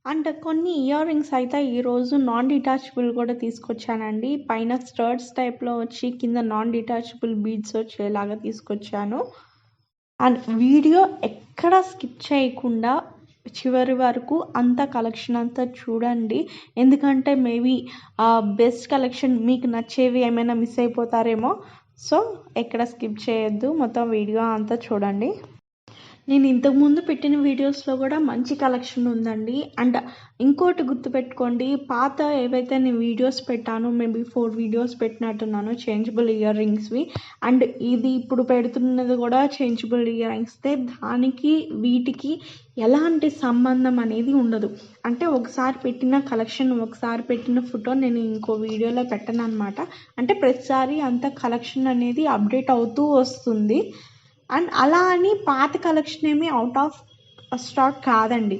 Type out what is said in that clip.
And కొన్ని ear rings అయితే ఈరోజు నాన్ డిటాచబుల్ కూడా తీసుకొచ్చానండి. పైన స్టర్డ్స్ టైప్లో వచ్చి కింద నాన్ డిటాచబుల్ బీడ్స్ వచ్చేలాగా తీసుకొచ్చాను. అండ్ వీడియో ఎక్కడ స్కిప్ చేయకుండా చివరి వరకు అంత కలెక్షన్ అంతా చూడండి. ఎందుకంటే మేబీ బెస్ట్ కలెక్షన్ మీకు నచ్చేవి ఏమైనా మిస్ అయిపోతారేమో. సో ఎక్కడ స్కిప్ చేయొద్దు, మొత్తం వీడియో అంతా చూడండి. నేను ఇంతకుముందు పెట్టిన వీడియోస్లో కూడా మంచి కలెక్షన్ ఉందండి. అండ్ ఇంకోటి గుర్తుపెట్టుకోండి, పాత ఏవైతే నేను వీడియోస్ పెట్టానో మేబీ 4 వీడియోస్ పెట్టినట్టున్నాను చేంజబుల్ ఇయర్ రింగ్స్వి. అండ్ ఇది ఇప్పుడు పెడుతున్నది కూడా చేంజబుల్ ఇయర్ రింగ్స్తే. దానికి వీటికి ఎలాంటి సంబంధం అనేది ఉండదు. అంటే ఒకసారి పెట్టిన కలెక్షన్, ఒకసారి పెట్టిన ఫోటో నేను ఇంకో వీడియోలో పెట్టను అనమాట. అంటే ప్రతిసారి అంత కలెక్షన్ అనేది అప్డేట్ అవుతూ వస్తుంది. అండ్ అలా అని పాత కలెక్షన్ ఏమీ అవుట్ ఆఫ్ స్టాక్ కాదండి.